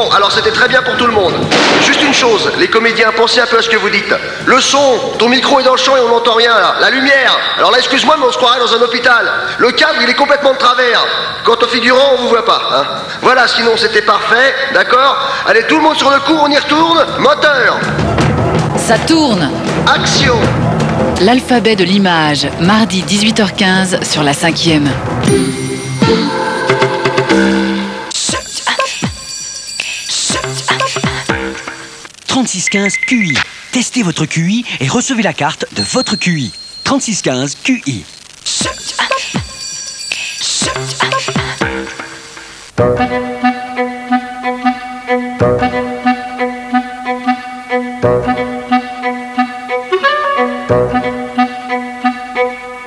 Bon, alors c'était très bien pour tout le monde. Juste une chose, les comédiens, pensez un peu à ce que vous dites. Le son, ton micro est dans le champ et on n'entend rien là. La lumière, alors là excuse-moi mais on se croirait dans un hôpital. Le cadre il est complètement de travers. Quant aux figurants, on vous voit pas. Hein. Voilà, sinon c'était parfait, d'accord? Allez, tout le monde sur le coup, on y retourne. Moteur. Ça tourne. Action. L'alphabet de l'image, mardi 18h15 sur la 5e. 3615 QI. Testez votre QI et recevez la carte de votre QI. 3615 QI.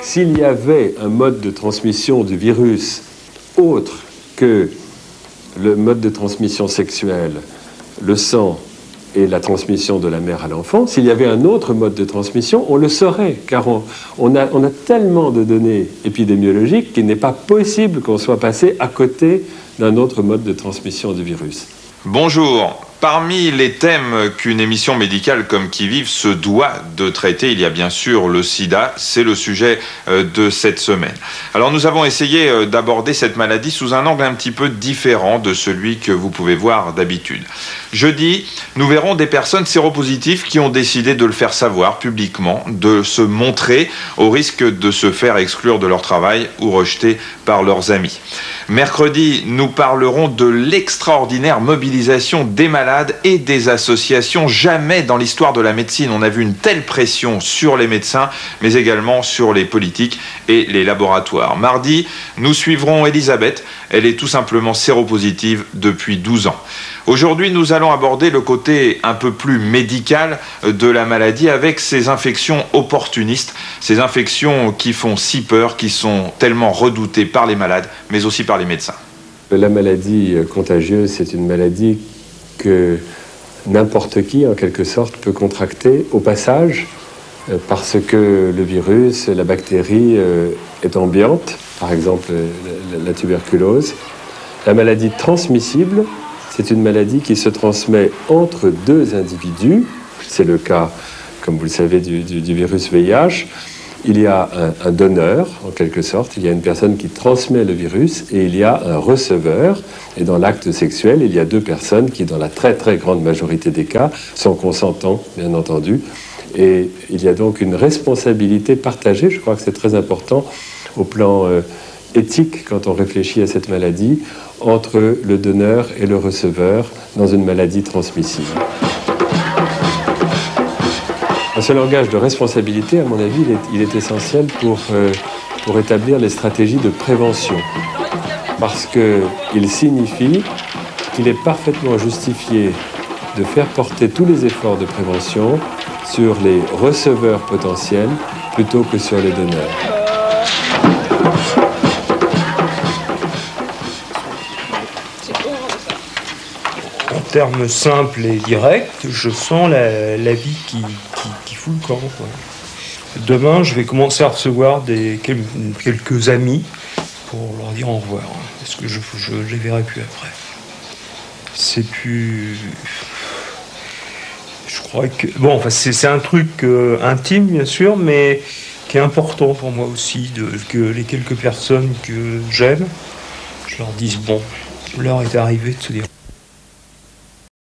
S'il y avait un mode de transmission du virus autre que le mode de transmission sexuel, le sang et la transmission de la mère à l'enfant, s'il y avait un autre mode de transmission, on le saurait, car on a tellement de données épidémiologiques qu'il n'est pas possible qu'on soit passé à côté d'un autre mode de transmission du virus. Bonjour. Parmi les thèmes qu'une émission médicale comme Qui Vive se doit de traiter, il y a bien sûr le sida, c'est le sujet de cette semaine. Alors nous avons essayé d'aborder cette maladie sous un angle un petit peu différent de celui que vous pouvez voir d'habitude. Jeudi, nous verrons des personnes séropositives qui ont décidé de le faire savoir publiquement, de se montrer au risque de se faire exclure de leur travail ou rejeter par leurs amis. Mercredi, nous parlerons de l'extraordinaire mobilisation des malades et des associations. Jamais dans l'histoire de la médecine on a vu une telle pression sur les médecins, mais également sur les politiques et les laboratoires. Mardi, nous suivrons Elisabeth. Elle est tout simplement séropositive depuis 12 ans. Aujourd'hui, nous allons aborder le côté un peu plus médical de la maladie avec ces infections opportunistes, ces infections qui font si peur, qui sont tellement redoutées par les malades, mais aussi par les médecins. La maladie contagieuse, c'est une maladie que n'importe qui, en quelque sorte, peut contracter au passage parce que le virus, la bactérie est ambiante, par exemple la tuberculose. La maladie transmissible, c'est une maladie qui se transmet entre deux individus. C'est le cas, comme vous le savez, du virus VIH. Il y a un donneur, en quelque sorte. Il y a une personne qui transmet le virus et il y a un receveur. Et dans l'acte sexuel, il y a deux personnes qui, dans la très très grande majorité des cas, sont consentants, bien entendu. Et il y a donc une responsabilité partagée. Je crois que c'est très important au plan éthique, quand on réfléchit à cette maladie, entre le donneur et le receveur dans une maladie transmissible. Ce langage de responsabilité, à mon avis, il est essentiel pour établir les stratégies de prévention. Parce qu'il signifie qu'il est parfaitement justifié de faire porter tous les efforts de prévention sur les receveurs potentiels plutôt que sur les donneurs. En termes simples et directs, je sens la vie qui fout le camp, quoi. Demain, je vais commencer à recevoir quelques amis pour leur dire au revoir, parce que je les verrai plus après. C'est plus... Je crois que... Bon, enfin, c'est un truc intime, bien sûr, mais qui est important pour moi aussi, que les quelques personnes que j'aime, je leur dise, bon, l'heure est arrivée de se dire...